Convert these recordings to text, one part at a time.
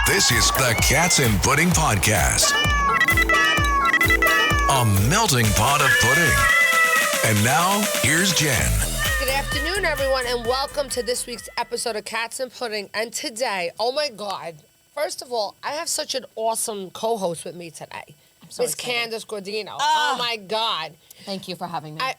This is the Cats and Pudding Podcast. A melting pot of pudding. And now, here's Jen. Good afternoon, everyone, and welcome to this week's episode of Cats and Pudding. And today, oh my God, first of all, I have such an awesome co-host with me today. Miss Candace Giordano. Oh my God. Thank you for having me. I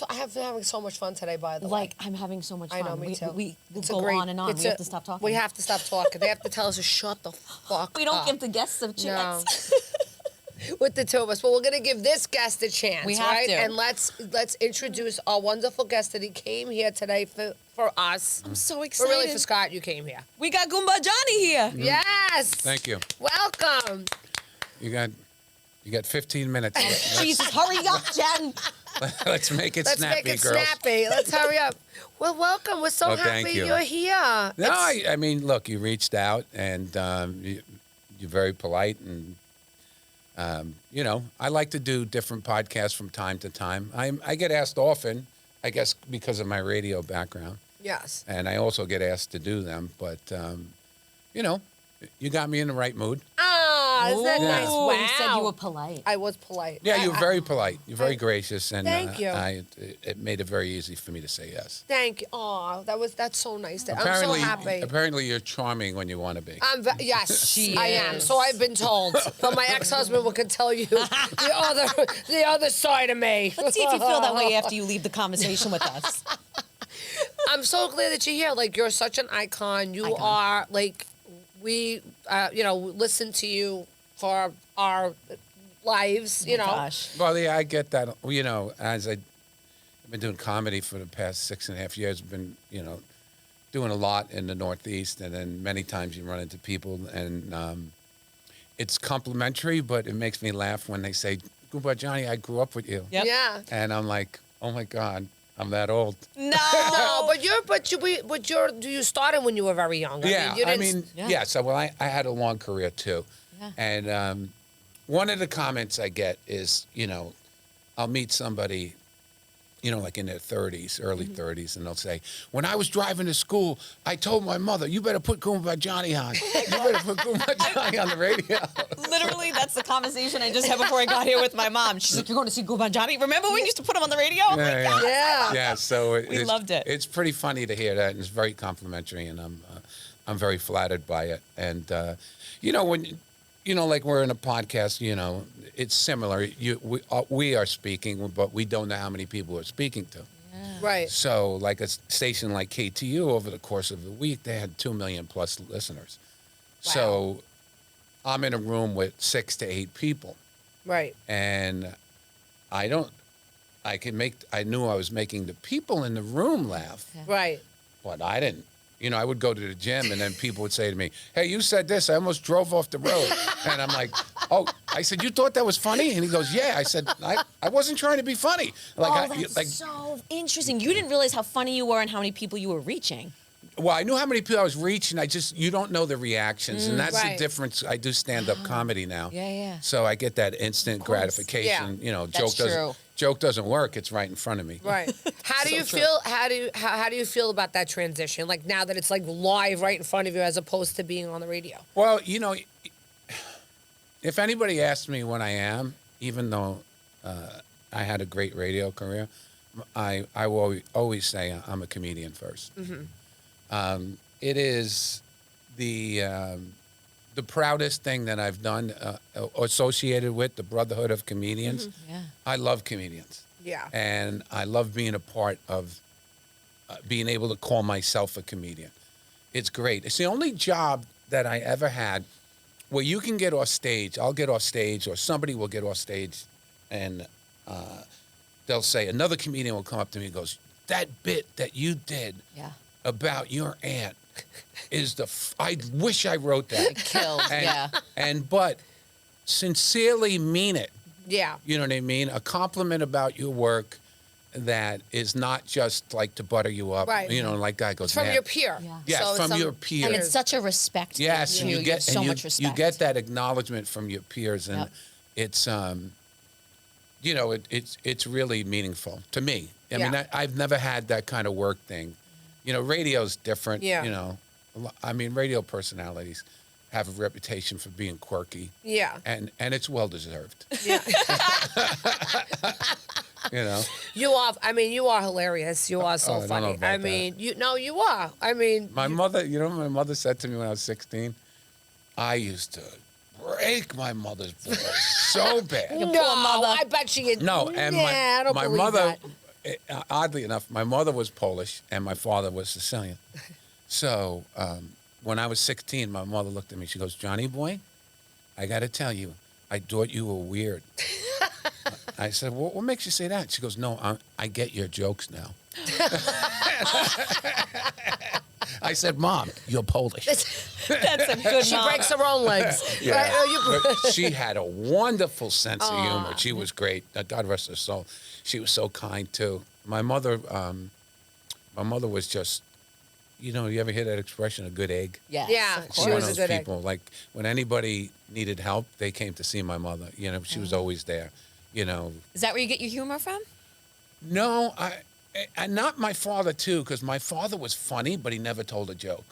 have been having so much fun today, by the way. I'm having so much fun. I know, me too. We go on and on. We have to stop talking. We have to stop talking. They have to tell us to shut the fuck up. We don't give the guests a chance. No. With the two of us. But we're going to give this guest a chance, we have right? to. And let's introduce our wonderful guest that he came here today for us. I'm so excited. But really for Scott, you came here. We got Goomba Johnny here. Yes. Thank you. Welcome. You got 15 minutes. Jesus, hurry up, Jen. Let's make it snappy, Let's make it girls. snappy. Let's hurry up. Well, welcome. We're so happy thank you. you're here. No, I mean, look, you reached out, and you're very polite, and I like to do different podcasts from time to time. I get asked often, I guess, because of my radio background. Yes. And I also get asked to do them, but you got me in the right mood. Ah, is that nice? Wow. You said you were polite. I was polite. Yeah, you're very polite. You're very gracious, and Thank you. It made it very easy for me to say yes. Thank you. Oh, that's so nice. I'm so Apparently, happy. apparently, you're charming when you want to be. Yes, I am. is. So I've been told. But my ex-husband can tell you the other side of me. Let's see if you feel that way after you leave the conversation with us. I'm so glad that you're here. Like, you're such an icon. You are, like, we, listen to you for our lives, Gosh. Well, yeah, I get that. As I've been doing comedy for the past 6.5 years, I've been, doing a lot in the Northeast, and then many times you run into people, and it's complimentary, but it makes me laugh when they say, "Goomba Johnny, I grew up with you," Yep. Yeah. and I'm like, "Oh my God, I'm that old." No, you started when you were very young. So I had a long career too. Yeah. And one of the comments I get is, I'll meet somebody, like in their 30s, early 30s, and they'll say, "When I was driving to school, I told my mother, you better put Goomba Johnny on. You better put Goomba Johnny on the radio." Literally, that's the conversation I just had before I got here with my mom. She's like, "You're going to see Goomba Johnny? Remember when you used to put him on the radio?" I'm like, Yeah. Yeah. Yeah, so We loved it. It's pretty funny to hear that, and it's very complimentary, and I'm very flattered by it. And when like we're in a podcast, it's similar. We are speaking, but we don't know how many people we're speaking to. Right. So, like a station like KTU, over the course of the week, they had 2 million plus listeners. Wow. So, I'm in a room with 6 to 8 people, Right. and I knew I was making the people in the room laugh, Right. but I didn't. I would go to the gym, and then people would say to me, "Hey, you said this. I almost drove off the road." And I'm like, "Oh," I said, "You thought that was funny?" And he goes, "Yeah." I said, I wasn't trying to be funny. that's so interesting. You didn't realize how funny you were and how many people you were reaching. Well, I knew how many people I was reaching. You don't know the reactions, and that's Right. the difference. I do stand-up comedy now. Yeah. So I get that instant gratification. True. Joke doesn't work. It's right in front of me. Right. How do you feel? How do you feel about that transition? Like now that it's like live right in front of you, as opposed to being on the radio. Well, if anybody asks me when I am, even though I had a great radio career, I will always say I'm a comedian first. Mm-hmm. It is the proudest thing that I've done associated with the Brotherhood of Comedians. Mm-hmm. Yeah. I love comedians. Yeah. And I love being a part of being able to call myself a comedian. It's great. It's the only job that I ever had where you can get off stage, I'll get off stage, or somebody will get off stage, and they'll say, another comedian will come up to me and goes, "That bit that you did about your aunt is I wish I wrote that." It killed, But sincerely mean it. Yeah. You know what I mean? A compliment about your work that is not just like to butter you up. Right. Like guy goes, It's from "Man." your peer. Yeah. Yes, So from your peer. And it's such a respect. Yes, and too. you get have so much respect. You get that acknowledgement from your peers, and it's it's really meaningful to me. I mean, I've never had that kind of work thing. Radio's different. Yeah. Radio personalities. have a reputation for being quirky. Yeah. And it's well deserved. Yeah. You know. You are hilarious. You are so I don't know funny. about I that. mean, you are. I mean, My mother, you know what my mother said to me when I was 16? I used to break my mother's balls so bad. no, I bet she did. No, and I don't my believe mother, that. oddly enough, my mother was Polish and my father was Sicilian. So when I was 16, my mother looked at me. She goes, Johnny boy, I got to tell you, I thought you were weird. I said, well, what makes you say that? She goes, no, I get your jokes now. I said, Mom, you're Polish. That's a good She mom. breaks her own legs. Yeah. Right? But she had a wonderful sense of humor. She was great. God rest her soul. She was so kind too. My mother was just, you ever hear that expression, a good egg? Yes, Yeah, of She's she one was of a those good egg. people. Like when anybody needed help, they came to see my mother. She was always there. Is that where you get your humor from? No, I not my father too, because my father was funny, but he never told a joke.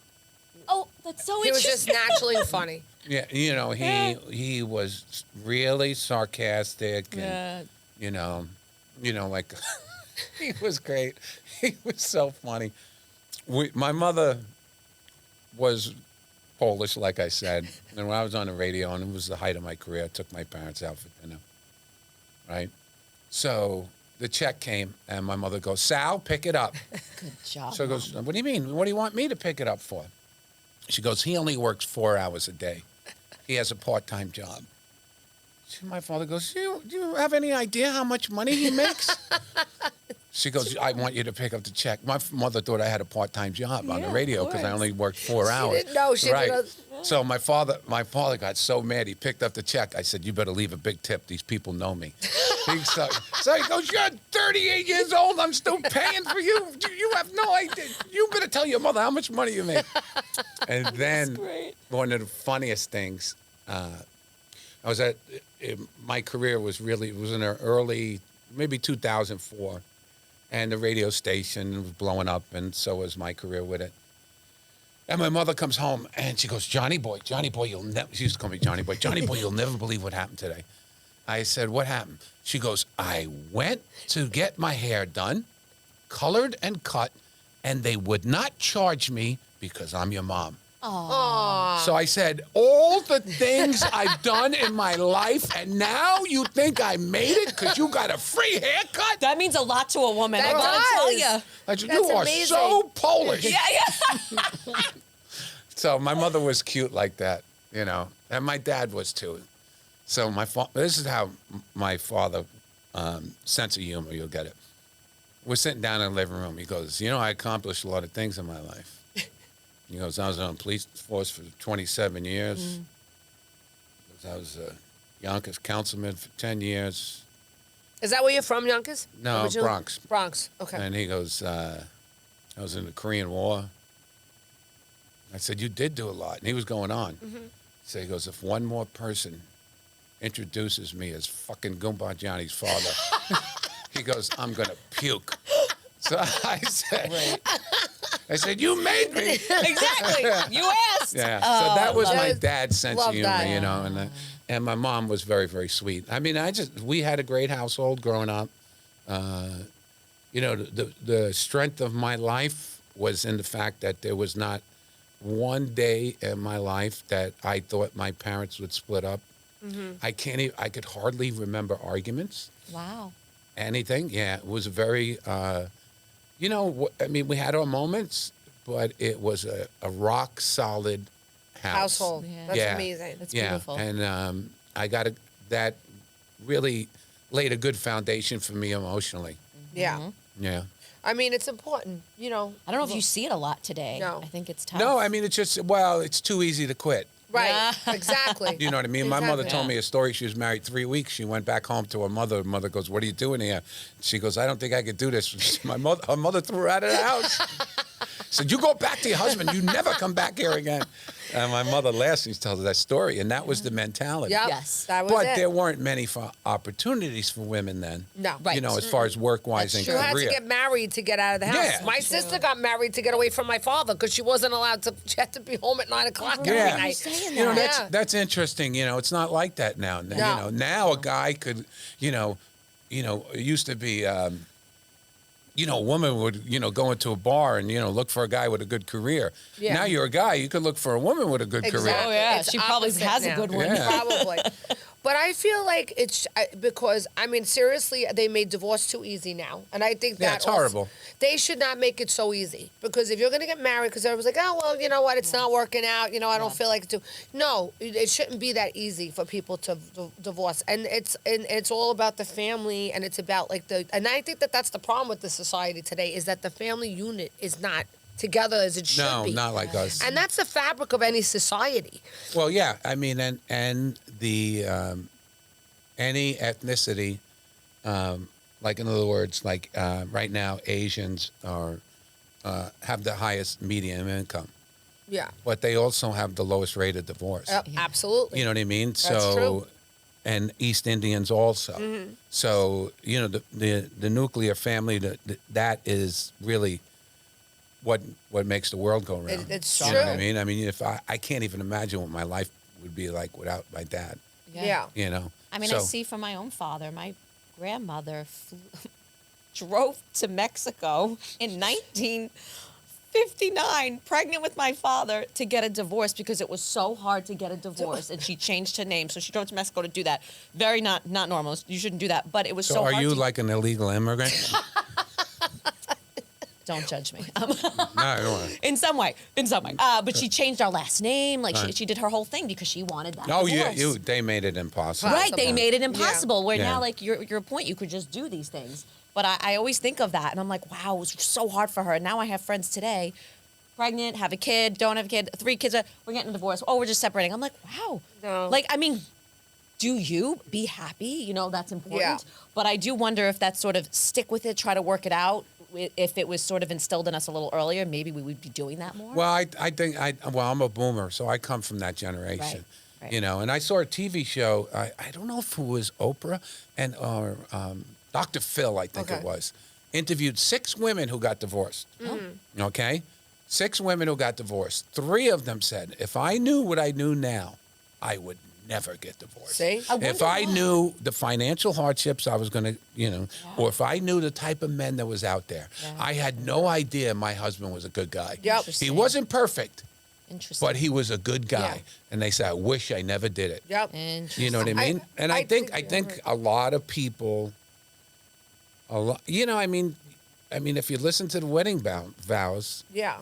Oh, that's so He was just naturally funny. Yeah, he was really sarcastic, and like he was great. He was so funny. My mother was Polish, like I said, and when I was on the radio, and it was the height of my career, I took my parents out for dinner. Right, so the check came, and my mother goes, "Sal, pick it up." Good job. So he goes, "What do you mean? What do you want me to pick it up for?" She goes, "He only works 4 hours a day. He has a part-time job." My father goes, do you have any idea how much money he makes? She goes, "I want you to pick up the check." My mother thought I had a part-time job on the Yeah, radio of because I course. only worked 4 hours. didn't know. She right. didn't So my father got so mad. He picked up the check. I said, "You better leave a big tip. These people know me." So he goes, "You're 38 years old. I'm still paying for you. You have no idea. You better tell your mother how much money you make." And then great. one of the funniest things, my career was in the early, maybe 2004, and the radio station was blowing up, and so was my career with it. And my mother comes home, and she goes, Johnny boy, you'll never, she used to call me Johnny boy, you'll never believe what happened today. I said, "What happened?" She goes, "I went to get my hair done, colored and cut, and they would not charge me because I'm your mom." So I said, "All the things I've done in my life, and now you think I made it because you got a free haircut?" That means a lot to a woman. That I gotta does. tell you. I said, That's "You are amazing. so Polish." Yeah. So my mother was cute like that, and my dad was too. So this is how my father, sense of humor, you'll get it. We're sitting down in the living room. He goes, "I accomplished a lot of things in my life." He goes, "I was on the police force for 27 years. I was a Yonkers councilman for 10 years. Is that where you're from, Yonkers? No, Originally? Bronx. Bronx. Okay. And he goes, "I was in the Korean War." I said, "You did do a lot." And he was going on. So he goes, "If one more person introduces me as fucking Goomba Johnny's father," he goes, "I'm going to puke." So I said, "You made me." Exactly. You asked. Yeah. So that was my that. dad's sense of Love humor, that. and my mom was very, very sweet. I mean, we had a great household growing up. The strength of my life was in the fact that there was not one day in my life that I thought my parents would split up. I could hardly remember arguments. Wow. Anything. Yeah. It was very, we had our moments, but it was a rock solid house. Household. Yeah. That's Yeah. amazing. That's Yeah. beautiful. And that really laid a good foundation for me emotionally. Yeah. Yeah. I mean, it's important, I don't know if you see it a lot today. No. I think it's tough. No, I mean, it's too easy to quit. Right. Yeah. Exactly. You know what I mean? My mother Exactly. told me a story. She was married 3 weeks. She went back home to her mother. Her mother goes, "What are you doing here?" She goes, "I don't think I could do this." Her mother threw her out of the house. Said, "You go back to your husband. You never come back here again." And my mother laughs. She tells that story, and that was the mentality. Yep. Yes. That was But it. there weren't many opportunities for women then. No. Right. You know, as far as work-wise That's and You true. had career. to get married to get out of the house. Yeah. My sister got married to get away from my father because she wasn't allowed to. She had to be home at 9 o'clock every Yeah. night. saying You know, that. that's interesting. You know, it's not like that now. You know, now a guy could, it used to be, a woman would, go into a bar and, look for a guy with a good career. Yeah. Now you're a guy, you could look for a woman with a good Exactly. career. Oh, yeah. It's She probably opposite has a now. good one. Yeah. Probably. But I feel like it's because, I mean, seriously, they made divorce too easy now. And I think Yeah, that it's horrible. They should not make it so easy. Because if you're going to get married, because everyone's like, oh, well, you know what, it's not working out. You know, I don't feel like it to. No, it shouldn't be that easy for people to divorce. And it's all about the family, and it's about and I think that's the problem with the society today, is that the family unit is not together as it should No, be. not like us. And that's the fabric of any society. Well, yeah, I mean, and the any ethnicity, like in other words, like right now, Asians are have the highest median income, Yeah. but they also have the lowest rate of divorce. Absolutely. You know what I mean? That's true. And East Indians also. Mm-hmm. So the nuclear family that is really what makes the world go round. It's You know what I true. mean? I mean, if I can't even imagine what my life would be like without my dad. Yeah. You know. I mean, So- I see from my own father, my grandmother drove to Mexico in 1959, pregnant with my father, to get a divorce because it was so hard to get a divorce. And she changed her name. So she drove to Mexico to do that. Very not normal. You shouldn't do that. But it was so, So are hard you to... like an illegal immigrant? Don't judge me. No, I don't want to. In some way. But she changed our last name. Like, she did her whole thing because she wanted that Oh, divorce. yeah, they made it impossible. Right, they Possible. made it impossible. Where Yeah. now, like your point, you could just do these things. But I always think of that, and I'm like, wow, it was so hard for her. And now I have friends today, pregnant, have a kid, don't have a kid, 3 kids, we're getting a divorce. Oh, we're just separating. I'm like, wow. No. Like, I mean, do you be happy? You know, that's important. Yeah. But I do wonder if that's sort of stick with it, try to work it out. If it was sort of instilled in us a little earlier, maybe we would be doing that more. Well, I think I'm a boomer, so I come from that generation. Right. You know, and I saw a TV show. I don't know if it was Oprah or Dr. Phil, I think Okay. it was, interviewed 6 women who got divorced. Okay, 6 women who got divorced. 3 of them said, "If I knew what I knew now, I would never get divorced. See? I If I knew the financial hardships I was going to, or if I knew the type of men that was out there, I had no idea my husband was a good guy. Yep. He wasn't perfect, Interesting. but he was a good guy. Yeah. And they said, I wish I never did it. Yep. You know what I mean? And I think a lot of people, I mean, if you listen to the wedding vows, Yeah.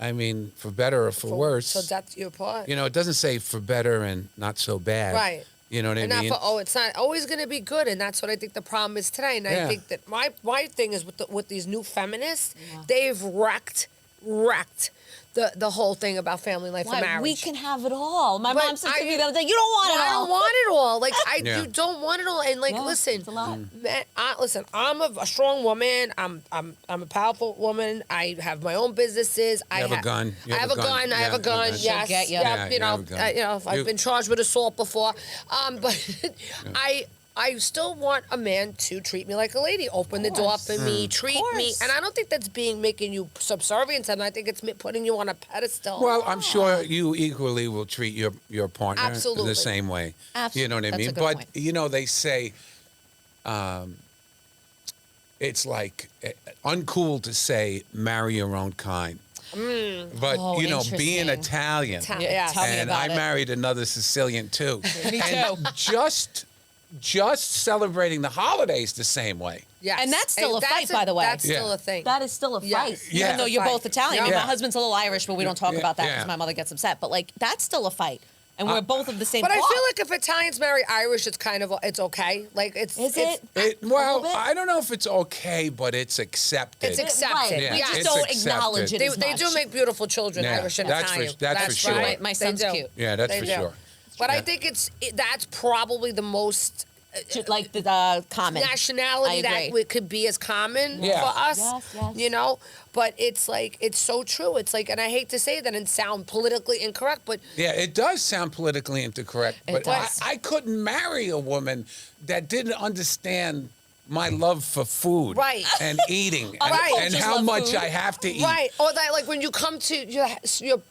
I mean, for better or for worse. So that's your part. It doesn't say for better and not so bad. Right. You know what And I not mean? for, it's not always going to be good. And that's what I think the problem is today. And I Yeah. think that my thing is with these new feminists, they've wrecked the whole thing about family life and Why? marriage. We can have it all. My But mom said to I- me the other day, you don't want it I all. don't want it all. Like Yeah. you don't want it all. And like, Yeah, listen, it's a lot. man, listen. I'm a strong woman. I'm a powerful woman. I have my own businesses. I have a gun. You I have a gun. I Yeah, have a gun. gun. Yes. She'll get ya. Yep, Yeah, you have a gun. I've You- been charged with assault before. But I still want a man to treat me like a lady, open the door for me, treat me, course. and I don't think that's making you subservient, and I think it's putting you on a pedestal. Well, I'm sure you equally will treat your partner Absolutely. the same way. You know what I That's a mean? good But point. they say it's like uncool to say marry your own kind. But Oh, being interesting. Italian, Yeah, tell me and about I it. married another Sicilian too. Me And too. just celebrating the holidays the same way. Yes. And that's still a that's fight, by the way. That's still Yeah. a thing. That is still a fight. Yes. Yeah. Even though you're Fight. both Italian. I mean, Yeah. my husband's a little Irish, but we don't talk Yeah, about that yeah. because my mother gets upset. But, like, that's still a fight. And we're both of the same But I cloth. feel like if Italians marry Irish, it's okay. Like it's Is it's, it? Well, bit? I don't know if it's okay, but it's accepted. It's accepted. Right. Yeah, We just it's don't accepted. acknowledge it They, as they much. do make beautiful children, Yeah, Irish and that's for- Italian. that's for sure. right. My They son's do. cute. Yeah, that's They for do. sure. But I Yeah. think that's probably the most like the common nationality I that agree. it could be as common Yeah. for us. Yes. You know, but it's like it's so true. It's like, and I hate to say that and sound politically incorrect, but Yeah, it does sound politically incorrect, It but does. I couldn't marry a woman that didn't understand my love for food Right. and eating Other Right. and cultures how love much food. I have to eat. right, or that like when you come to your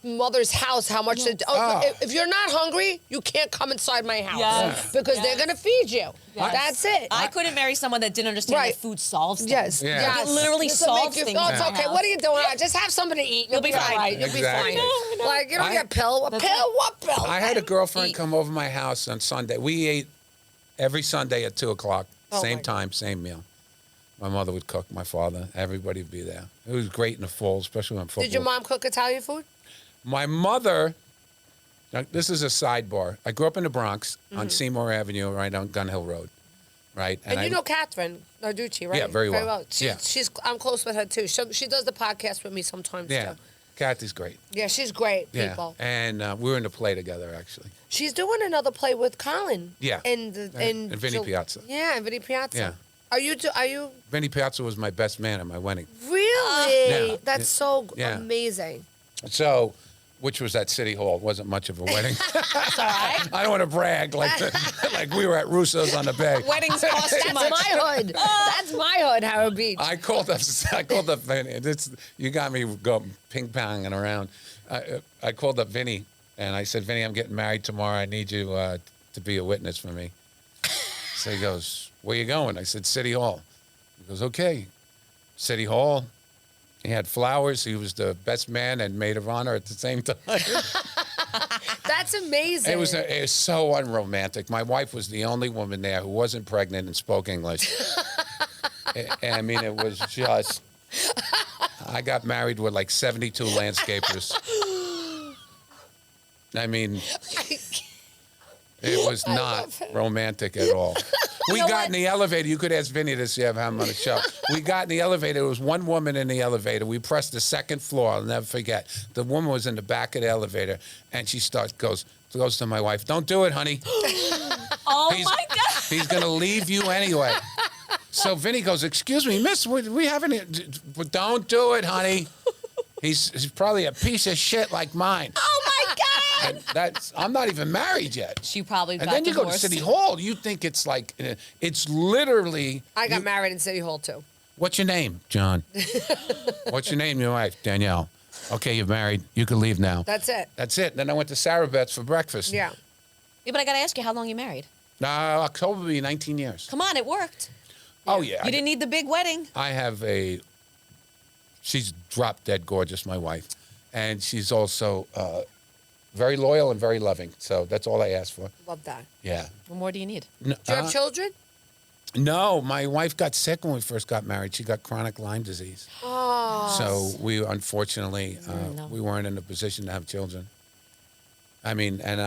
mother's house, how much if you're not hungry, you can't come inside my house Yes. because they're gonna feed you. Yes. That's it. I couldn't marry someone that didn't understand Right. that food solves things. Yes, Yeah. yes. It literally This will make solves you things feel, it's in my okay. house. What are you doing? Just have something to eat. You'll be fine. all right. You'll Exactly. be fine. Like, you don't get a pill. A pill? What pill? I had a girlfriend Eat. come over my house on Sunday. We ate every Sunday at 2:00, Oh, same my time, same meal. My mother would cook, my father, everybody would be there. It was great in the fall, especially when football. Did your mom cook Italian food? My mother, now, this is a sidebar. I grew up in the Bronx on Seymour Avenue, right on Gun Hill Road, right? And I, you know Catherine Narducci, right? Yeah, very well. Yeah. I'm close with her too. She does the podcast with me sometimes yeah, too. Kathy's great. Yeah, she's great, Yeah, people. and we were in the play together, actually. She's doing another play with Colin. Yeah. And Vinny Piazza. Yeah, and Vinny Piazza. Yeah. Are you Vinny Piazza was my best man at my wedding. really? Yeah. That's so Yeah. amazing. So, which was at City Hall. It wasn't much of a wedding. That's all right. I don't want to brag like we were at Russo's on the Bay. Weddings cost too That's much. my hood. That's my hood, Howard Beach. I called up Vinny. You got me go ping-ponging around. I called up Vinny, and I said, Vinny, I'm getting married tomorrow. I need you to be a witness for me. So he goes, where you going? I said, City Hall. He goes, okay. City Hall. He had flowers. He was the best man and maid of honor at the same time. That's amazing. It was so unromantic. My wife was the only woman there who wasn't pregnant and spoke English. I mean, it was just... I got married with like 72 landscapers. I mean, it was not romantic at all. We got in the elevator. You could ask Vinny to see if I'm on the show. We got in the elevator. There was one woman in the elevator. We pressed the second floor. I'll never forget. The woman was in the back of the elevator, and she goes to my wife, "Don't do it, honey. Oh He's- my God. He's going to leave you anyway." So Vinny goes, "Excuse me, miss, we haven't, but don't do it, honey. He's probably a piece of shit like mine." Oh my God. And I'm not even married yet. She probably And got then you go to divorced. City Hall, you think it's like, it's literally. I got married in City Hall too. What's your name, John? What's your name, your wife? Danielle. Okay, you're married. You can leave now. That's it. That's it. Then I went to Sarah Beth's for breakfast. Yeah. Yeah, but I got to ask you, how long you married? October will be 19 years. Come on, it worked. Oh, yeah. You didn't need the big wedding. I have she's drop dead gorgeous, my wife. And she's also very loyal and very loving. So that's all I ask for. Love that. Yeah. What more do you need? No, Do you have children? No, my wife got sick when we first got married. She got chronic Lyme disease. Oh. So we, unfortunately, No. we weren't in a position to have children. I mean, and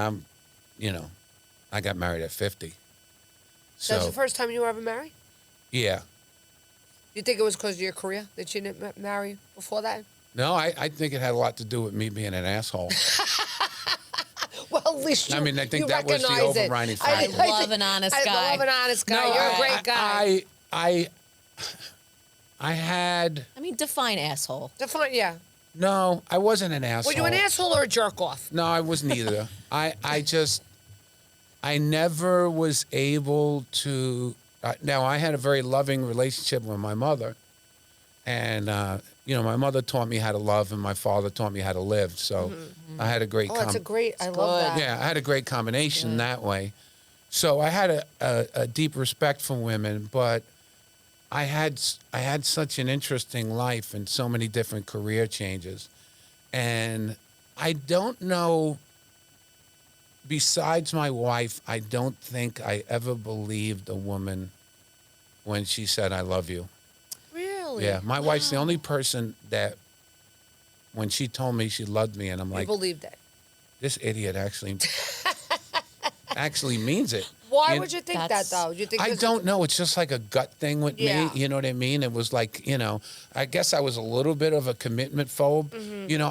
I got married at 50. So, That's the first time you were ever married? yeah. You think it was because of your career that you didn't marry before that? No, I think it had a lot to do with me being an asshole. Well, at least you I mean, I think you that was the recognize it. overriding I factor. love an honest I guy. love an honest guy. No, You're a great guy. I had, I mean, define asshole. no, I wasn't an asshole. Were you an asshole or a jerk off? No, I was neither. I never was able to. Now, I had a very loving relationship with my mother. And, my mother taught me how to love and my father taught me how to live. So I had a great Oh, that's a great. I love that. Yeah, I had a great combination that way. So I had a deep respect for women, but I had such an interesting life and so many different career changes. And I don't know, besides my wife, I don't think I ever believed a woman when she said, "I love you." Really? Yeah, my wife's the only person that when she told me she loved me, and I'm You like, believed it. this idiot actually means it. Why would you think that, That's- though? You think I 'cause don't know. It's just like a gut thing with Yeah. me. You know what I mean? It was like, I guess I was a little bit of a commitment phobe.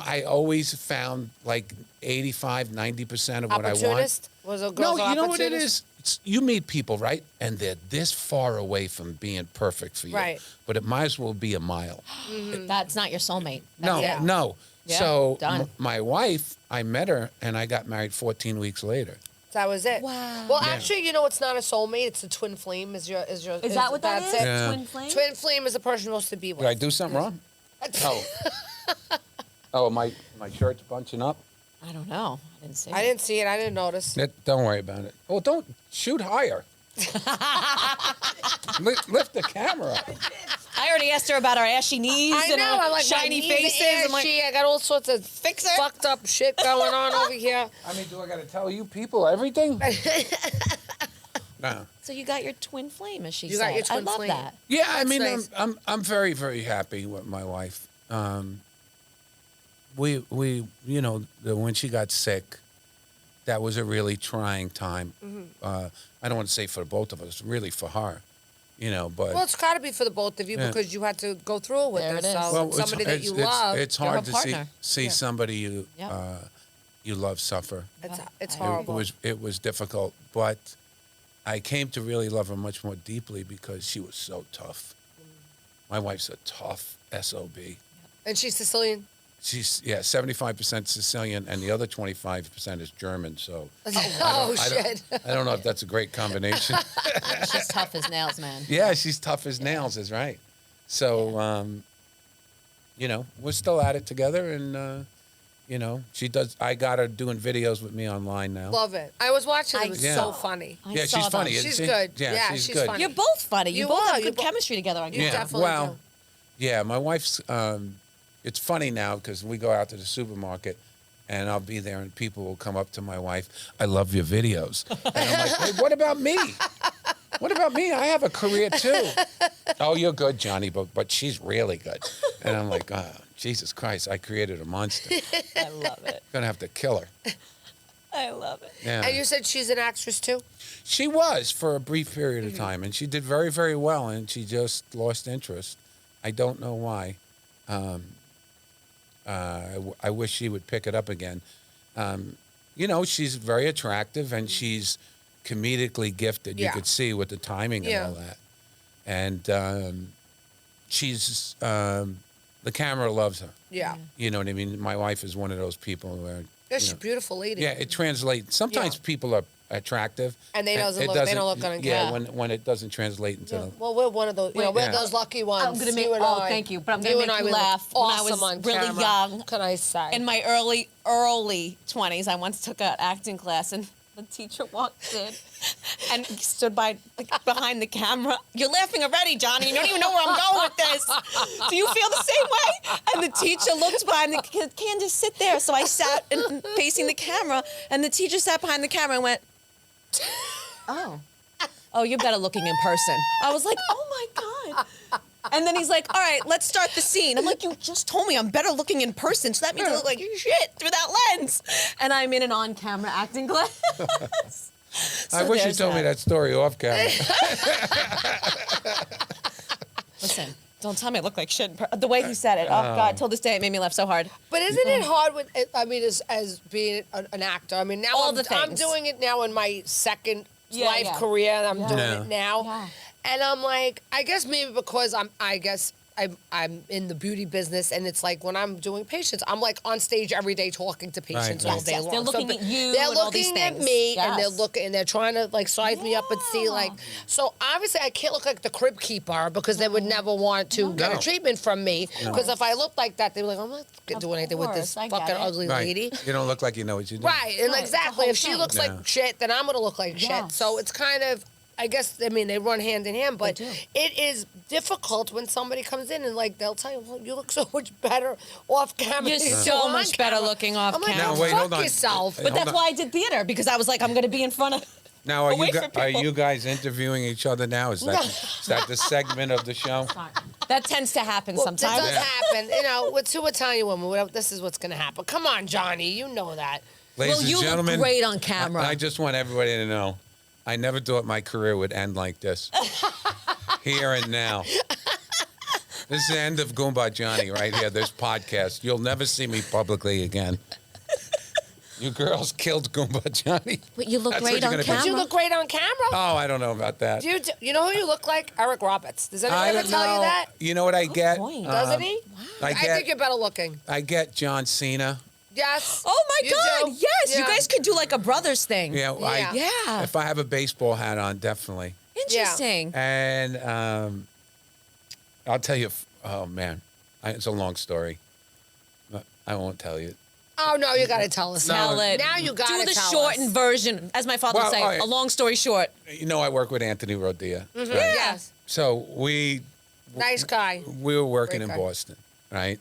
I always found like 85, 90% of what I want. opportunist? Was a No, girl you know what it is? You meet people, right? And they're this far away from being perfect for you. Right. But it might as well be a mile. That's not your soulmate. No, Yeah. no. Yeah, So done. my wife, I met her and I got married 14 weeks later. That was it. Wow. Well, actually, it's not a soulmate. It's a twin flame. Is that what that that's is? It. Yeah. Twin flame? Twin flame is the person you're supposed to be with. Did I do something wrong? Oh, my shirt's bunching up? I don't know. I didn't see I it. didn't see it. I didn't notice. Don't worry about it. Well, don't shoot higher. Lift the camera up. I already asked her about our ashy knees I and know. our I'm like shiny my knees faces. are I'm like, ashy. I got all sorts of fucked up shit going on over here. I mean, do I got to tell you people everything? No. so you got your twin flame, as she You said. got your twin I love flame. that. Yeah, I That's mean, nice. I'm very, very happy with my wife. We when she got sick, that was a really trying time. Mm-hmm. I don't want to say for both of us, really for her, but Well, it's got to be for the both of you Yeah. because you had to go through it with There her. it is. So well, somebody that you it's, love, It's You're hard her to partner. see somebody Yep. you love suffer. it's I- horrible. It was difficult, but I came to really love her much more deeply because she was so tough. My wife's a tough SOB. And she's Sicilian. She's 75% Sicilian, and the other 25% is German. So Oh, shit. I don't know if that's a great combination. She's tough as nails, man. Yeah, she's tough as nails, is right. So, we're still at it together, and she does. I got her doing videos with me online now. Love it. I was watching. It was Yeah. so funny. I Yeah, saw she's funny. them. She's She- good. Yeah, Yeah, she's she's good. funny. You're both funny. You You both are. have You good bo- chemistry together on You camera. definitely well, do. yeah, my wife's. It's funny now because we go out to the supermarket, and I'll be there, and people will come up to my wife. I love your videos, and I'm like, hey, what about me? What about me? I have a career too. Oh, you're good, Johnny, but she's really good. And I'm like, oh, Jesus Christ, I created a monster. I love it. Gonna have to kill her. I love it. Yeah. And you said she's an actress too. She was for a brief period Mm-hmm. of time, and she did very, very well, and she just lost interest. I don't know why. I wish she would pick it up again. She's very attractive, and she's comedically gifted. You Yeah. could see with the timing Yeah. and all that. And she's the camera loves her. Yeah. You know what I mean? My wife is one of those people where. Yeah, she's a beautiful lady. Yeah, it translates. Sometimes Yeah. people are attractive, And they doesn't it look- they don't look good on Yeah, camera. when it doesn't translate into the. Well, we're one of those. We're Yeah. those lucky ones. I'm gonna make. You and I. Thank you. But I'm gonna You and make I you we look laugh. When I awesome was on really camera. young, Can I say? in my early 20s, I once took an acting class, and the teacher walked in and stood behind the camera. You're laughing already, Johnny. You don't even know where I'm going with this. Do you feel the same way? And the teacher looked behind the Candace, sit there. So I sat facing the camera, and the teacher sat behind the camera and went, oh, you're better looking in person. I was like, oh my God. And then he's like, all right, let's start the scene. I'm like, you just told me I'm better looking in person, so that means I look like shit through that lens. And I'm in an on-camera acting class. I wish you told me that story off camera. Listen, don't tell me I look like shit. The way he said it, oh God, till this day it made me laugh so hard. But isn't it hard with? I mean, as being an actor. I mean, now All I'm the I'm things. doing it now in my second Yeah, life yeah. career. And I'm doing Yeah. it now, Yeah. and I'm like, I guess maybe because I'm in the beauty business, and it's like when I'm doing patients, I'm like on stage every day talking to patients Right. all Yes, day yes. long. They're looking but at you They're and all these looking at things. me, and they're Yes. looking, and they're trying to like size me up and see like. So obviously, I can't look like the crib keeper because they would never want to get a No. treatment from me. Because if I looked like that, they were like, I'm not gonna do anything with this course, I get fucking it. ugly Right. lady. You don't look like you know what you're doing. Right, and Right, exactly. the If she whole looks thing. like shit, then I'm gonna look like shit. Yes. So it's kind of, I guess, I mean, they run hand in hand, but do. it is difficult when somebody comes in and like they'll tell you, "Well, you look so much better off camera." You're than you do so on much better camera." looking off I'm like, camera. "Go Now, wait, fuck hold on. yourself." Hey, But hold that's on. why I did theater, because I was like, I'm going to be in front of. Now, are Away you from people. guys interviewing each other now? Is that the segment of the show? That tends to happen Well, sometimes. That does happen. You know, with two Italian women, this is what's gonna happen. Come on, Johnny, you know that. Ladies Well, and you gentlemen, look great on camera. I just want everybody to know I never thought my career would end like this. Here and now. This is the end of Goomba Johnny right here, this podcast. You'll never see me publicly again. You girls killed Goomba Johnny. But you look That's great what you're on gonna be. camera. But you look great on camera. Oh, I don't know about that. You know who you look like? Eric Roberts. Does anyone I ever don't tell you know. that? You know what I get? point. Doesn't he? I I get. think you're better looking. I get John Cena. Yes. Oh my You God! do. Yes, you Yeah. guys could do like a brothers thing. Yeah, Yeah. Yeah. If I have a baseball hat on, definitely. Interesting. And I'll tell you. Oh man, it's a long story. But I won't tell you. Oh no, you got to tell us. Tell it. Now you got to do the tell shortened us. version, as my father Well, would say. all right. A long story short. You know, I work with Anthony Rodia. Right? Yes. So we Nice guy. were working in Great guy. Boston, right?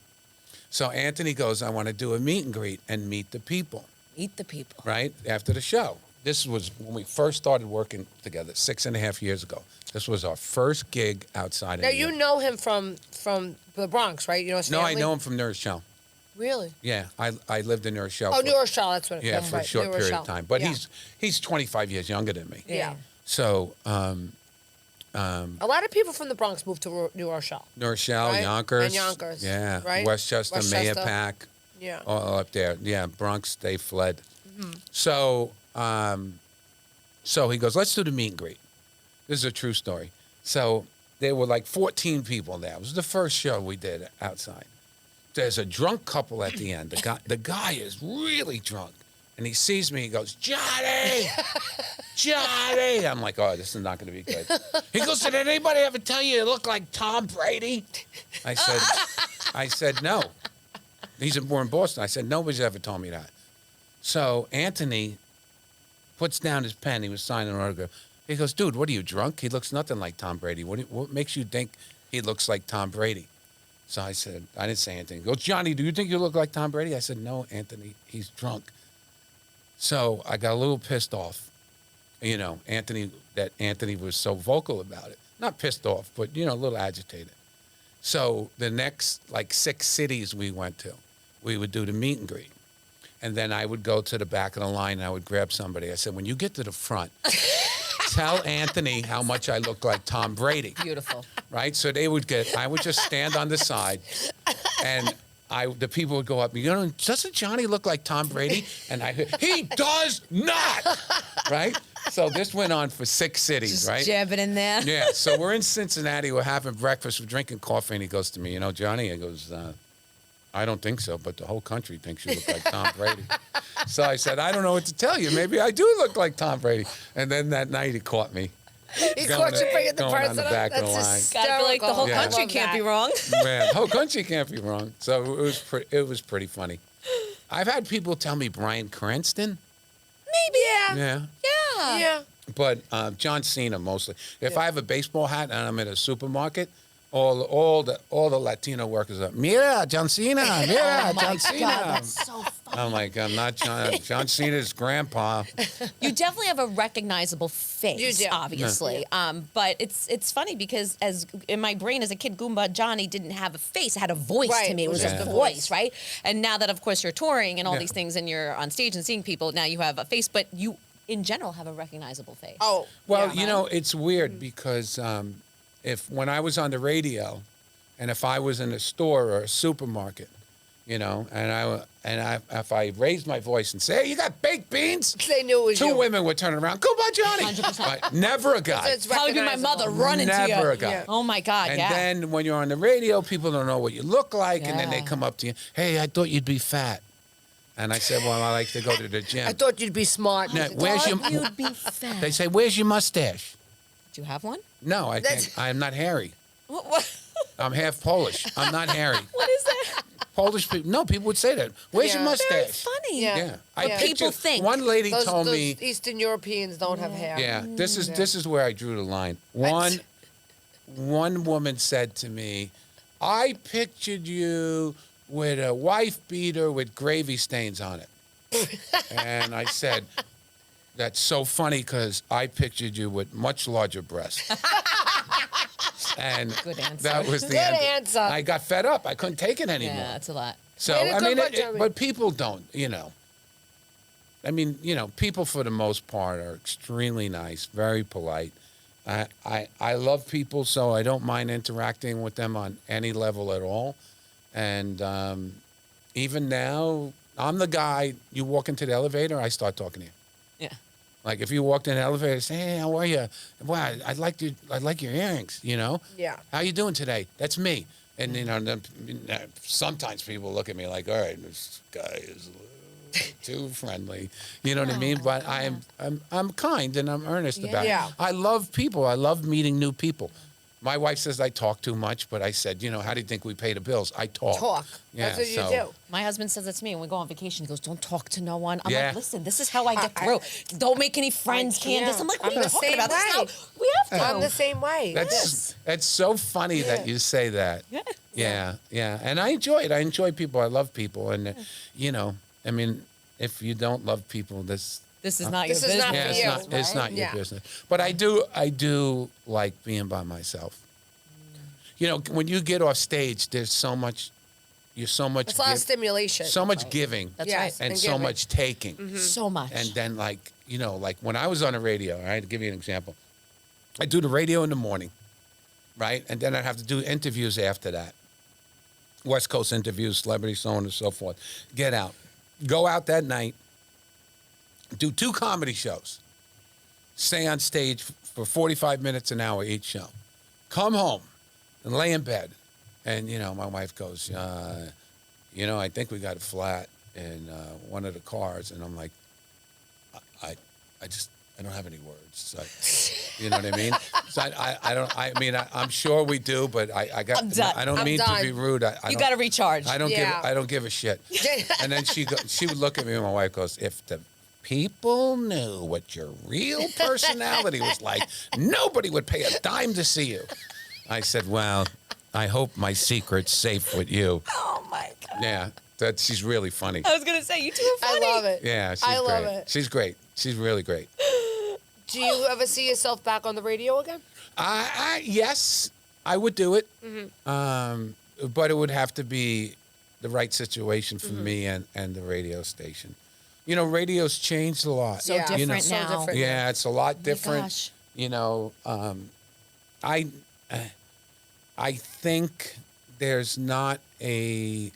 So Anthony goes, I want to do a meet and greet and meet the people, Meet the people. right? After the show. This was when we first started working together 6.5 years ago. This was our first gig outside Now of New you York. know him from the Bronx, right? You know his No, family? I know him from New Rochelle. Really? Yeah, I lived in New Rochelle. Oh, for, New Rochelle, that's what it Yeah, is. for a Right, short New period Rochelle. of time. But Yeah. he's 25 years younger than me. Yeah. So A lot of people from the Bronx moved to New Rochelle. New Rochelle, Right? Yonkers. And Yonkers, Yeah. right? Westchester, Westchester. Mayapack. Yeah. All up there. Yeah, Bronx, they fled. Mm-hmm. So he goes, let's do the meet and greet. This is a true story. So there were like 14 people there. It was the first show we did outside. There's a drunk couple at the end. The guy is really drunk. And he sees me, he goes, Johnny! Johnny! I'm like, oh, this is not going to be good. He goes, did anybody ever tell you look like Tom Brady? I said, no. He's born in Boston. I said, nobody's ever told me that. So Anthony puts down his pen. He was signing an autograph. He goes, dude, what are you, drunk? He looks nothing like Tom Brady. What makes you think he looks like Tom Brady? So I said, I didn't say anything. He goes, Johnny, do you think you look like Tom Brady? I said, no, Anthony, he's drunk. So I got a little pissed off. You know, Anthony was so vocal about it. Not pissed off, but, you know, a little agitated. So the next, like 6 cities we went to, we would do the meet and greet. And then I would go to the back of the line and I would grab somebody. I said, when you get to the front, tell Anthony how much I look like Tom Brady. Beautiful. Right? So I would just stand on the side and the people would go up, you know, doesn't Johnny look like Tom Brady? And he does not! Right? So this went on for 6 cities, Just right? jab it in there. Yeah, so we're in Cincinnati, we're having breakfast, we're drinking coffee, and he goes to me, you know, Johnny, he goes, I don't think so, but the whole country thinks you look like Tom Brady. So I said, I don't know what to tell you. Maybe I do look like Tom Brady. And then that night he caught me. He Going caught you bringing the going on person the up? back of the That's line. hysterical. Gotta be like the whole Yeah. country Love can't be that. wrong. Man, the whole country can't be wrong. So it was pretty funny. I've had people tell me Bryan Cranston. Maybe. Yeah. Yeah. Yeah. Yeah. But John Cena mostly. If I have a baseball hat and I'm at a supermarket, all the Latino workers are, Mira, John Cena, Mira, John Cena. God, that's so fun. I'm like, I'm not John Cena's grandpa. You definitely have a recognizable face, You do. obviously. But it's funny because as in my brain as a kid, Goomba Johnny didn't have a face; it had a voice Right, to me. It was just a the voice, voice. right? And now that, of course, you're touring and all Yeah. these things, and you're on stage and seeing people, now you have a face, but you, in general, have a recognizable face. Oh. Well, yeah. you know, it's weird because when I was on the radio, and if I was in a store or a supermarket, you know, if I raised my voice and say, "Hey, you got baked beans?" They knew it was 2 you. women would turn around, "Goomba Johnny!" 100%. But never a guy. It's Probably be my mother recognizable. running to you. Never a guy. Yeah. Oh my God! And yeah. then when you're on the radio, people don't know what you look like, and then they Yeah. come up to you, "Hey, I thought you'd be fat," and I said, "Well, I like to go to the gym." I thought you'd be smart. Now, where's your? Thought you'd be fat. They say, "Where's your mustache?" Do you have one? No, I That's- can't. I'm not hairy. What I'm half Polish. I'm not hairy. what is that? Polish people. No, people would say that. Where's your Yeah. Very mustache? funny. Yeah. Yeah, But picture- people think. One lady Those told me. Eastern Europeans don't have hair. Yeah, this is where I drew the line. One woman said to me, "I pictured you with a wife beater with gravy stains on it," and I said, "That's so funny because I pictured you with much larger breasts." And Good answer. that was the Good end. answer. I got fed up. I couldn't take it anymore. Yeah, that's a lot. So Way to I go, mean, Goomba Johnny. but people don't, you know. I mean, people for the most part are extremely nice, very polite. I love people, so I don't mind interacting with them on any level at all. And even now, I'm the guy, you walk into the elevator, I start talking to you. Yeah. Like if you walked in the elevator, say, "Hey, how are you? Wow, I like your earrings. Yeah. How you doing today? That's me." And then sometimes people look at me like, "All right, this guy is a little too friendly." You know what I mean? But I'm kind and I'm earnest about it. Yeah. I love people. I love meeting new people. My wife says I talk too much, but I said, how do you think we pay the bills? I talk. Talk. Yeah, That's what you do. My husband says that to me when we go on vacation. He goes, "Don't talk to no one." I'm Yeah. like, "Listen, this is how I get through. Don't make any friends, Candace." I'm like, "What are you talking about? This is how we have to." I'm the same way. That's so funny that you say that. Yeah. Yeah. And I enjoy it. I enjoy people. I love people. And, I mean, if you don't love people, This is not This your is business. not yeah, for it's you, not, it's not your Yeah. business. But I do like being by myself. When you get off stage, there's so much, It's a lot of stimulation. so much giving That's Yes. right. and and so giving. much taking. So much. And then like when I was on the radio, all right, to give you an example, I do the radio in the morning, right? And then I'd have to do interviews after that. West Coast interviews, celebrities, so on and so forth. Go out that night, do 2 comedy shows, stay on stage for 45 minutes, an hour each show, come home and lay in bed. And, my wife goes, I think we got a flat in one of the cars. And I'm like, I don't have any words. So, you know what I mean? So I'm sure we do, but I'm done. I don't I'm mean done. to be rude. You got to recharge. I don't Yeah. give a shit. And then she would look at me and my wife goes, "If the people knew what your real personality was like, nobody would pay a dime to see you." I said, "Well, I hope my secret's safe with you." Oh my God. Yeah, she's really funny. I was gonna say you two are I funny. love it. Yeah, she's I great. love it. She's great. She's really great. Do you ever see yourself back on the radio again? Yes, I would do it. Mm-hmm. But it would have to be the right situation for Mm-hmm. me and the radio station. Radio's changed a lot. So Yeah. different So now. different. Yeah, it's a lot Oh my different. gosh. I think there's not a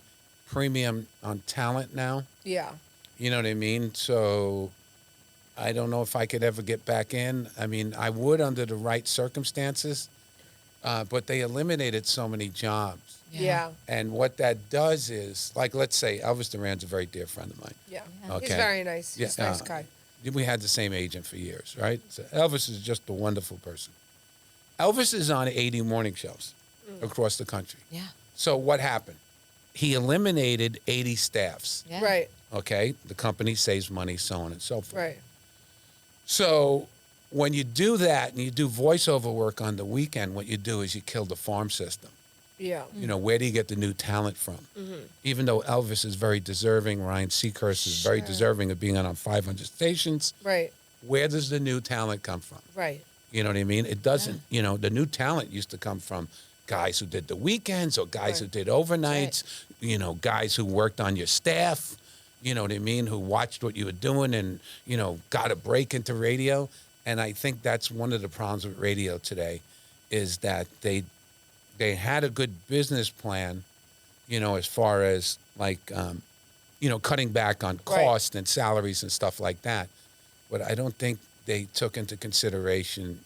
premium on talent now. Yeah. You know what I mean? So I don't know if I could ever get back in. I mean, I would under the right circumstances, but they eliminated so many jobs. Yeah. And what that does is, like, let's say Elvis Duran's a very dear friend of mine. Yeah. Okay. He's very nice. He's a nice guy. We had the same agent for years, right? So Elvis is just a wonderful person. Elvis is on 80 morning shows across the country. Yeah. So what happened? He eliminated 80 staffs. Yeah. Right. Okay? The company saves money, so on and so forth. Right. So when you do that and you do voiceover work on the weekend, what you do is you kill the farm system. Yeah. Where do you get the new talent from? Even though Elvis is very deserving, Ryan Seacrest is very deserving of being on 500 stations, Right. where does the new talent come from? Right. You know what I mean? It doesn't, the new talent used to come from guys who did the weekends or guys who did overnights, guys who worked on your staff, you know what I mean, who watched what you were doing and, got a break into radio. And I think that's one of the problems with radio today is that they had a good business plan, as far as like, cutting back on cost and salaries and stuff like that. But I don't think they took into consideration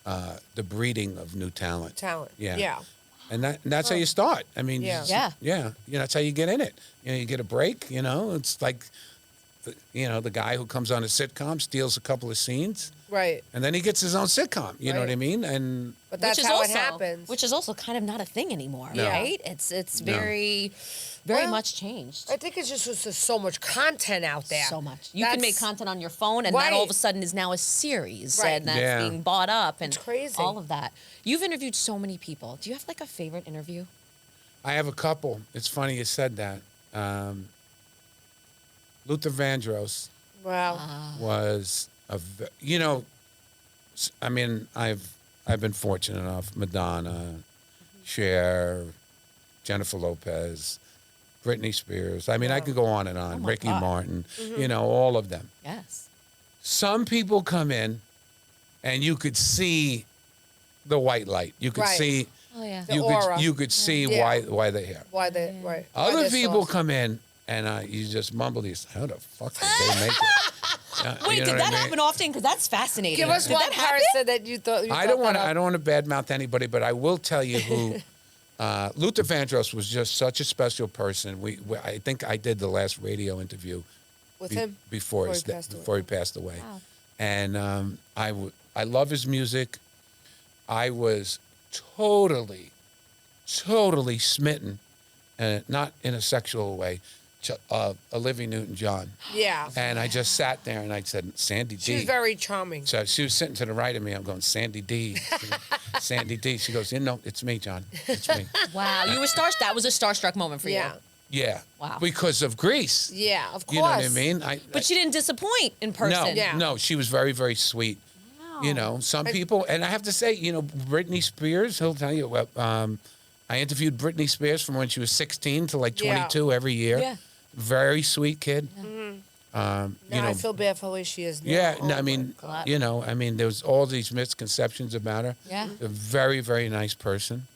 the breeding of new talent. Yeah. Yeah. And that's how you start. I mean, Yeah. Yeah. that's how you get in it. You get a break, it's like, the guy who comes on a sitcom, steals a couple of scenes, Right. and then he gets his own sitcom. You know what I Right. mean? And But that's which is how also, it happens. Which is also kind of not a thing anymore, No. right? It's No. very Well, much changed. I think it's just there's so much content out there. So much. You can make That's- content on your phone, and that all of a Right. sudden is now a series, Right. and that's Yeah. being bought up, and It's crazy. all of that. You've interviewed so many people. Do you have like a favorite interview? I have a couple. It's funny you said that. Luther Vandross Wow. was I mean, I've been fortunate enough. Madonna, Cher, Jennifer Lopez, Britney Spears. I mean, I could go on and on. my Ricky God. Martin, you know, all of them. Yes. Some people come in and you could see the white light. You could Right. see, Oh yeah. The aura. you could see Yeah. why they're here. Why they right? why Other they're people soft. come in and you just mumble these. How the fuck did they make it? Wait, You know did what that I mean? happen often? Because that's fascinating. Give us Did one that happen? person that you thought. I don't want to badmouth anybody, but I will tell you who. Luther Vandross was just such a special person. I think I did the last radio interview with him before he passed away. before he passed away. Wow. And I love his music. I was totally smitten, not in a sexual way, Olivia Newton-John. Yeah, And I just sat there and I said, Sandy D. she's very charming. So she was sitting to the right of me. I'm going, Sandy D. Sandy D. She goes, no, it's me, John. It's me. Wow, you were starstruck. That was a starstruck moment for you. Yeah, Yeah. Wow. Because of Greece. yeah, of course. You know what I mean? But she didn't disappoint in person. No, Yeah. no, she was very, very sweet. You know, some people, and I have to say, you know, Britney Spears, he'll tell you, I interviewed Britney Spears from when she was 16 to like Yeah. 22 every year. Yeah. Very sweet kid. Now You know, I feel bad for the way she is now. yeah, Oh no, I my mean, God. you know, I mean, there was all these misconceptions about her. Yeah. A very, very nice person.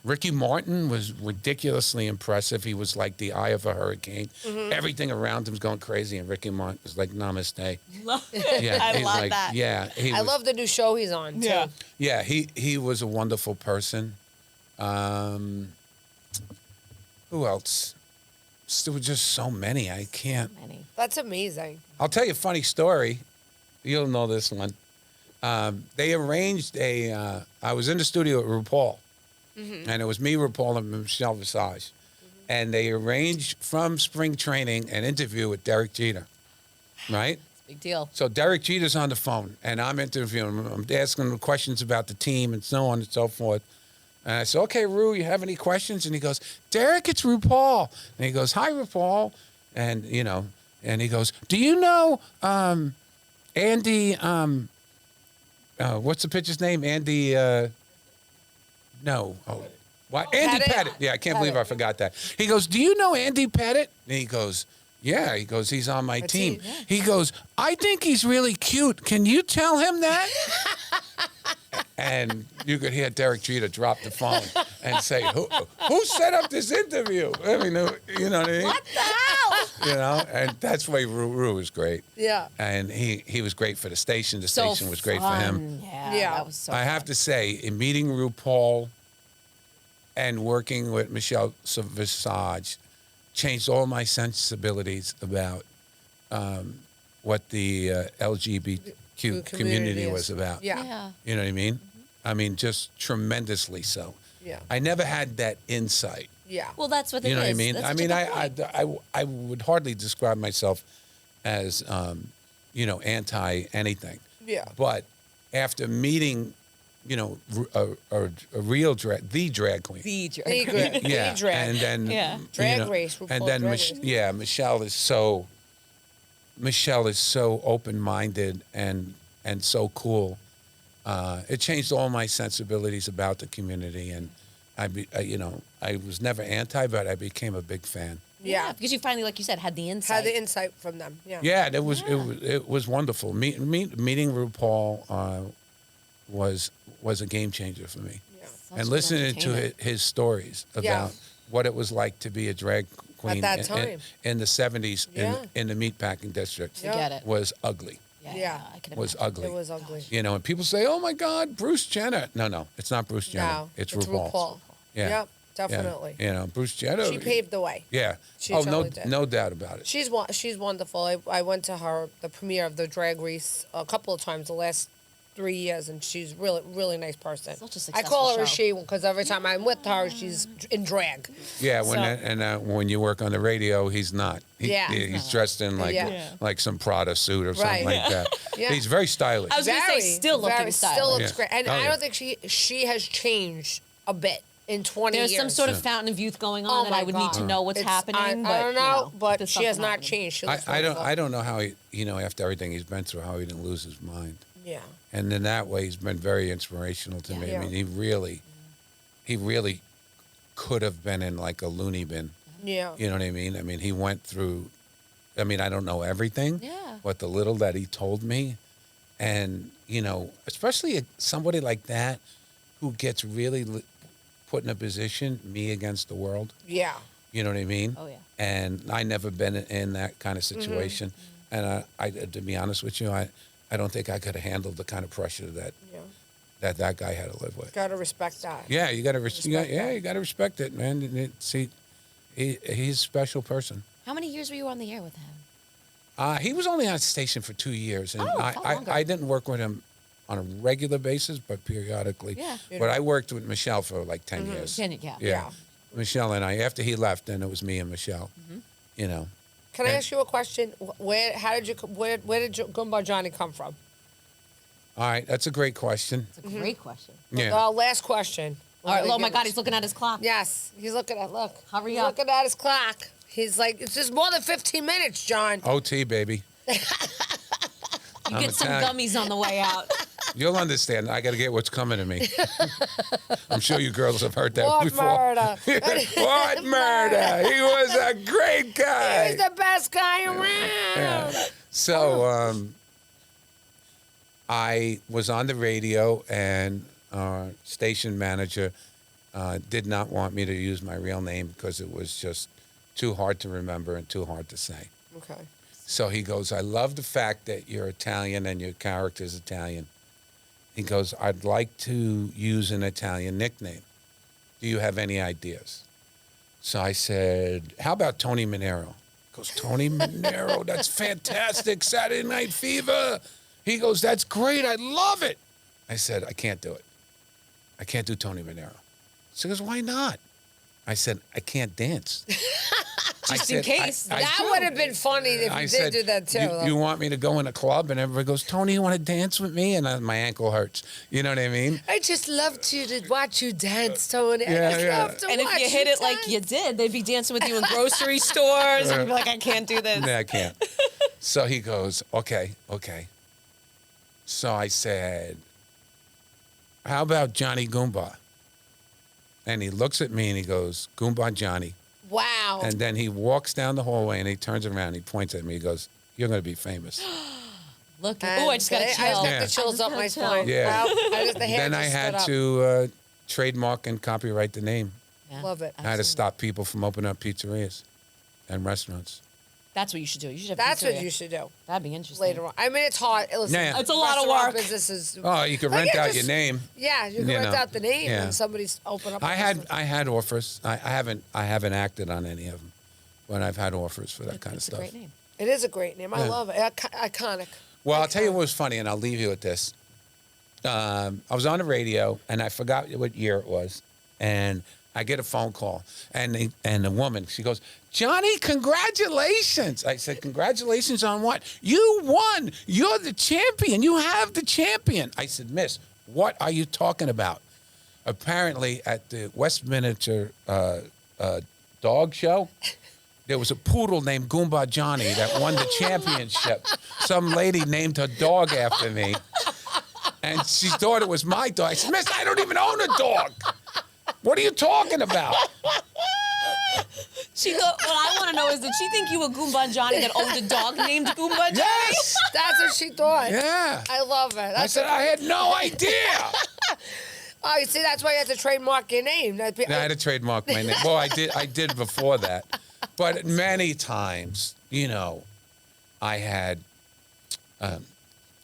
Ricky Martin was ridiculously impressive. He was like the eye of a hurricane. Mm-hmm. Everything around him was going crazy, and Ricky Martin was like, namaste. Love it. Yeah, I he's love like, that. Yeah, he I was, love the new show he's on too. Yeah. yeah, he was a wonderful person. Who else? There were just so many. I can't. Many. That's amazing. I'll tell you a funny story. You'll know this one. They arranged I was in the studio at RuPaul, and it was me, RuPaul, and Michelle Visage. And they arranged from spring training an interview with Derek Jeter, right? Big deal. So Derek Jeter's on the phone, and I'm interviewing him. I'm asking him questions about the team and so on and so forth. And I said, okay, Ru, you have any questions? And he goes, Derek, it's RuPaul. And he goes, hi, RuPaul. And, you know, and he goes, do you know Andy, what's the pitcher's name? Andy, no. Oh, why? Andy Pettit? Pettit. Yeah, I can't believe I Pettit. forgot that. He goes, do you know Andy Pettit? And he goes, yeah. He goes, he's on my team. team, yeah. He goes, I think he's really cute. Can you tell him that? And you could hear Derek Jeter drop the phone and say, who set up this interview? I mean, you know what I mean? What the hell? You know, and that's why Ru was great. Yeah. And he was great for the station. The So station was great for him. fun. Yeah. Yeah. That was so I have fun. to say, in meeting RuPaul and working with Michelle Visage, changed all my sensibilities about what the LGBTQ community is. was about. Yeah. Yeah. You know what I mean? I mean, just tremendously so. Yeah. I never had that insight. Yeah. Well, that's what it is. You know what I mean? That's I such mean, a good point. I would hardly describe myself as, you know, anti anything. Yeah. But after meeting, you know, a real the drag queen. The jerk. The drag. Yeah, The drag. and then Yeah. you Drag know, race, RuPaul's and then Drag Race. Michelle is so open-minded and so cool. It changed all my sensibilities about the community, and you know, I was never anti, but I became a big fan. Yeah. Because you finally, like you said, had the insight. Had the insight from them. Yeah. Yeah, it was wonderful. Meeting RuPaul was a game changer for me. Yeah. Such And an listening to entertainer. his stories about Yeah. what it was like to be a drag queen that time. in the 70s Yeah. in the meatpacking district Forget it. was ugly. Yeah. I can Was imagine. ugly. It was ugly. You know, and people say, "Oh my God, Bruce Jenner." No, it's not Bruce Jenner. No. it's RuPaul. Yeah. Yep. Yeah. Definitely. You know, Bruce Jenner. She paved the way. Yeah. She oh totally did. no doubt about it. She's wonderful. I went to the premiere of the Drag Race a couple of times the last 3 years, and she's really nice person. Such a I call her successful a show. she because every time I'm with her, she's in drag. Yeah, So- when you work on the radio, he's not. Yeah. He's dressed in like Yeah. like some Prada suit or something Right. like that. Yeah. He's very stylish. I was gonna say, still looking Still stylish. looks Yeah. great, and Oh, I yeah. don't think she has changed a bit in 20 There's years. some sort of fountain of youth going on, Oh and my I would need to God. know what's It's- happening. I don't know, but there's she has something not happening. changed. She looks I wonderful. don't know how he, you know, after everything he's been through, how he didn't lose his mind. Yeah. And in that way, he's been very inspirational to me. Yeah. I mean, he really could have been in like a loony bin. Yeah. You know what I mean? I mean, he went through. I mean, I don't know everything. Yeah. But the little that he told me, and especially somebody like that, who gets really put in a position, me against the world. Yeah. You know what I mean? Oh, yeah. And I never been in that kind of situation. And I, to be honest with you, I don't think I could have handled the kind of pressure that guy had to live with. Gotta respect that. Yeah, you got to Respect that. you got to respect it, man. And he's a special person. How many years were you on the air with him? He was only on station for 2 years, and longer. I didn't work with him on a regular basis, but periodically. Yeah. But I worked with Michelle for like 10 years. Yeah. Michelle and I. After he left, then it was me and Michelle. You know. Can I ask you a question? Where did Goomba Johnny come from? All right, that's a great question. It's a great question. Yeah. Last question. All right. Oh my God, he's looking at his clock. Yes, he's looking at. Look. Hurry He's up. looking at his clock. He's like, it's just more than 15 minutes, John. OT, baby. You I'm get some Italian. gummies on the way out. You'll understand. I got to get what's coming to me. I'm sure you girls have heard that What before. murder? What murder? He was a great guy. He's the best guy around. Yeah. So I was on the radio, and our station manager did not want me to use my real name because it was just too hard to remember and too hard to say. Okay. So he goes, I love the fact that you're Italian and your character's Italian. He goes, I'd like to use an Italian nickname. Do you have any ideas? So I said, how about Tony Manero? He goes, Tony Manero, that's fantastic. Saturday Night Fever. He goes, that's great. I love it. I said, I can't do it. I can't do Tony Manero. So he goes, why not? I said, I can't dance. Just in case. That would have been funny if you did do that too. You want me to go in a club? And everybody goes, Tony, you want to dance with me? And my ankle hurts. You know what I mean? I just love to watch you dance, Tony. I Yeah, just yeah. love to And if watch you hit it dance. like you did, they'd be dancing with you in grocery stores. And you'd be like, I can't do this. No, I can't. So he goes, okay. So I said, how about Johnny Goomba? And he looks at me and he goes, Goomba Johnny. Wow. And then he walks down the hallway and he turns around and he points at me. He goes, you're going to be famous. Look at, oh, I just got a chill. I just got Yeah. the chills up my spine. Yeah. Wow. The hair Then I just had stood up. to trademark and copyright the name. Yeah. Love it. I had to stop people from opening up pizzerias and restaurants. That's what you should do. You should have That's what pizzeria. you should do That'd be interesting. later on. I mean, it's hard. Listen, Yeah. It's a lot of restaurant work. Businesses. Oh, you could Like, rent yeah, out just- your name. Yeah, you can You rent know, out the name yeah. and somebody's open up. a I restaurant. had offers. I haven't acted on any of them, but I've had offers for that kind of It's a stuff. great name. It is a great name. I Yeah. love it. Iconic. Well, I'll tell you what was funny, and I'll leave you with this. I was on the radio, and I forgot what year it was, and I get a phone call, and the woman, she goes, Johnny, congratulations. I said, congratulations on what? You won. You're the champion. You have the champion. I said, miss, what are you talking about? Apparently, at the Westminster dog show, there was a poodle named Goomba Johnny that won the championship. Some lady named her dog after me. And she thought it was my dog. I said, miss, I don't even own a dog. What are you talking about? She thought, what I want to know is, did she think you were Goomba Johnny that owned a dog named Goomba Johnny? Yes. That's what she thought. Yeah. I love it. I That's said, I had no idea. Oh, you see, that's why you have to trademark your name. I had to trademark my name. Well, I did before that. But many times, I had, and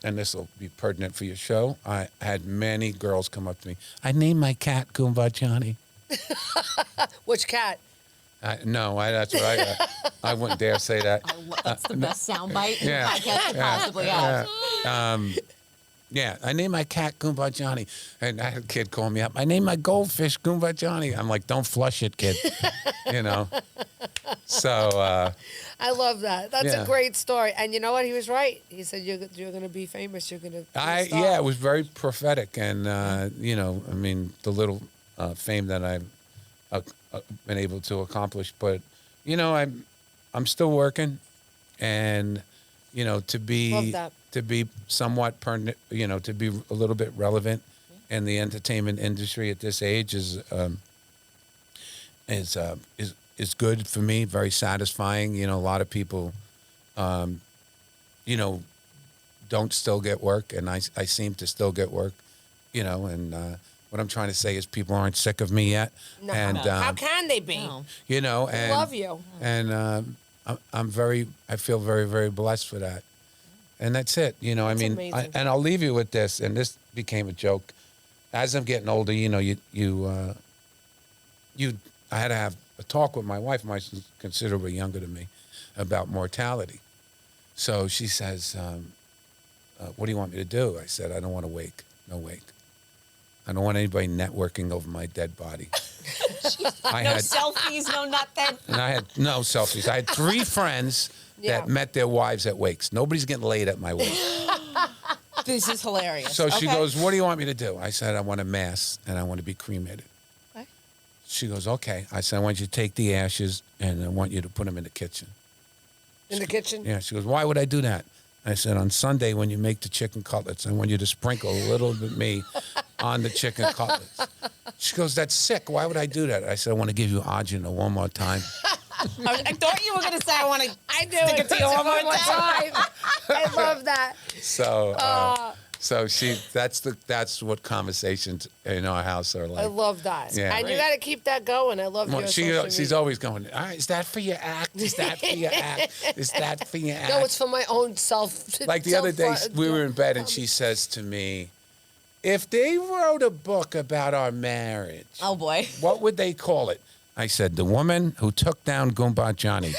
this will be pertinent for your show, I had many girls come up to me. I named my cat Goomba Johnny. Which cat? No, that's what I wouldn't dare say that. That's the best soundbite in yeah, the podcast could possibly have. Yeah, I named my cat Goomba Johnny. And I had a kid call me up. I named my goldfish Goomba Johnny. I'm like, don't flush it, kid. So, I love that. That's Yeah. a great story. And you know what? He was right. He said, you're going to be famous. You're going to it was very prophetic. And, the little fame that I've been able to accomplish. But, I'm still working. And, to be... Love that. To be somewhat pertinent, to be a little bit relevant in the entertainment industry at this age is is good for me, very satisfying. You know, a lot of people, you know, don't still get work, and I seem to still get work, you know, and what I'm trying to say is people aren't sick of me yet. No. And, How can they be? No. you know, and love you. And I feel very, very blessed for that. And that's it. You know, I mean, amazing. and I'll leave you with this, and this became a joke. As I'm getting older, you know, I had to have a talk with my wife, she's considerably younger than me, about mortality. So she says, what do you want me to do? I said, I don't want to wake. No wake. I don't want anybody networking over my dead body. No selfies, no nothing. And I had no selfies. I had 3 friends that met their wives at wakes. Nobody's getting laid at my wake. This is hilarious. So she Okay. goes, what do you want me to do? I said, I want a mass and I want to be cremated. Okay. She goes, okay. I said, I want you to take the ashes and I want you to put them in the kitchen. In the kitchen? Yeah. She goes, why would I do that? I said, on Sunday when you make the chicken cutlets, I want you to sprinkle a little bit of me on the chicken cutlets. She goes, that's sick. Why would I do that? I said, I want to give you agina one more time. I thought you were going to say, I want to I do stick it it to you one more time. I love that. So that's what conversations in our house are like. I love that. Yeah. And you got to keep that going. I love your social She's media. always going, all right, is that for your act? Is that for your act? Is that for your act? No, it's for my own self. Like the other day, we were in bed and she says to me, if they wrote a book about our marriage, Oh, boy. what would they call it? I said, The Woman Who Took Down Goomba Johnny.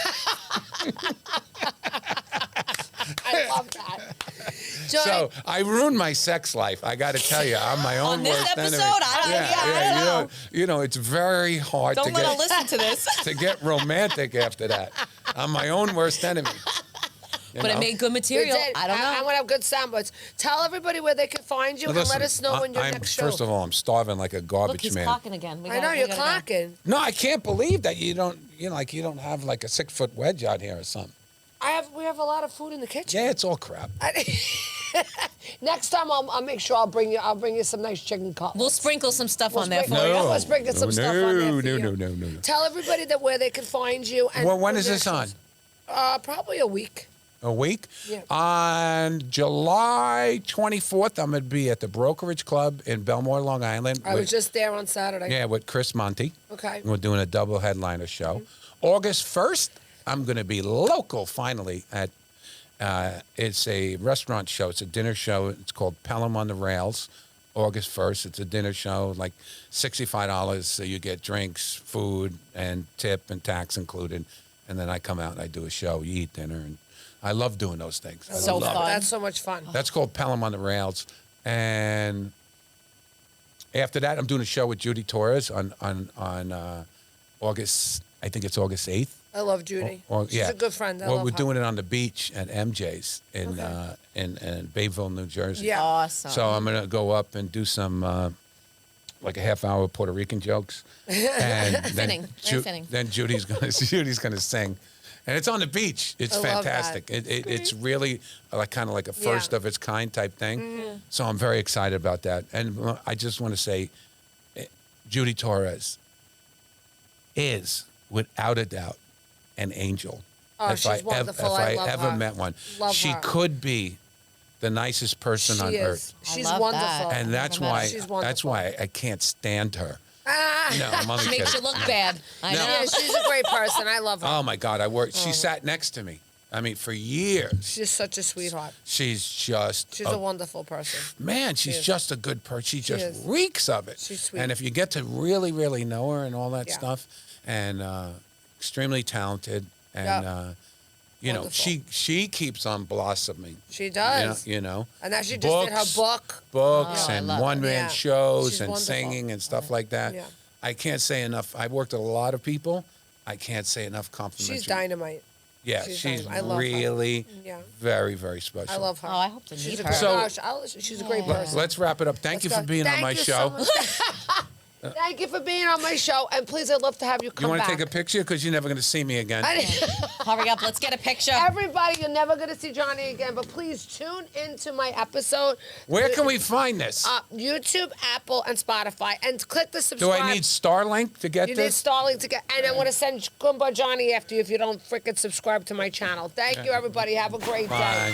I love that. Johnny, So I ruined my sex life. I got to tell you, I'm my own On this worst enemy. episode, I don't know. You know, it's very hard Don't to let her get listen to this. to get romantic after that. I'm my own worst enemy. You But know? it made good you material. did. I don't know. I want to have good sound bites. Tell everybody where they can find you Now, and listen, let us know when your next show. First of all, I'm starving like a Look, garbage he's man. clocking again. I know you're clocking. clocking. No, I can't believe that you don't have like a 6-foot wedge out here or something. We have a lot of food in the kitchen. Yeah, it's all crap. Next time I'll make sure I'll bring you some nice chicken cutlets. We'll sprinkle some stuff on there for No. you. Let's bring some stuff on there for you. No. Tell everybody that where they can find you. And Well, when is your this on? shows. Probably a week. A week? Yeah. On July 24th, I'm going to be at the Brokerage Club in Belmore, Long Island. I was just there on Saturday. Yeah, with Chris Monty. Okay. We're doing a double headliner show. August 1st, I'm going to be local finally at, it's a restaurant show. It's a dinner show. It's called Pelham on the Rails. August 1st, it's a dinner show, like $65. So you get drinks, food, and tip and tax included. And then I come out and I do a show. You eat dinner. And I love doing those things. I So love it. fun. That's so much fun. That's called Pelham on the Rails. And after that, I'm doing a show with Judy Torres on August, I think it's August 8th. I love Judy. She's a good friend. I Well, love we're her. doing it on the beach at MJ's in Bayville, New Jersey. Yeah. Awesome. So I'm going to go up and do some, like a half-hour Puerto Rican jokes. And Fitting. Very fitting. Then Judy's going to sing. And it's on the beach. It's I love fantastic. that. It's really kind of like a first Yeah. of its kind type thing. Mm-hmm. So I'm very excited about that. And I just want to say, Judy Torres is, without a doubt, an angel. Oh, she's wonderful. I love ever her. met one, Love she her. could be the nicest person on She earth. is. She's love wonderful. that. And that's Never met why her. She's that's wonderful. why I can't stand her. Ah. No, I'm only Makes kidding. you look bad. I No. know. Yeah, she's a great person. I love her. Oh my God, I worked. She sat next to me. I mean, for years. She's such a sweetheart. She's just She's a wonderful person. man. She's is. just a good person. She just is. reeks of it. She's sweet. And if you get to really, really know her and all that Yeah. stuff, and extremely talented, and Yep. you know, Wonderful. she keeps on blossoming. She does. You know. And now she just did her book. Books Oh, I and love it. one-man Yeah. shows She's and wonderful. singing and stuff like that. Yeah. I can't say enough. I've worked with a lot of people. I can't say enough compliments. She's dynamite. Yeah, she's she's dynamite. I love her. really Yeah. very, very special. I love her. Oh, I hope to She's meet a her. great, So- gosh, she's a great person. Let's wrap it up. Thank you for being on my show. So much. Thank you for being on my show, and please, I'd love to have you come You want back. to take a picture? Because you're never going to see me again. Hurry up, let's get a picture. Everybody, you're never going to see Johnny again, but please tune into my episode. Where can we find this? YouTube, Apple, and Spotify. And click the Do subscribe. I need Starlink to get You need this? Starlink to get, and I'm going to send Goomba Johnny after you if you don't freaking subscribe to my channel. Thank you, everybody. Have a great day. Bye.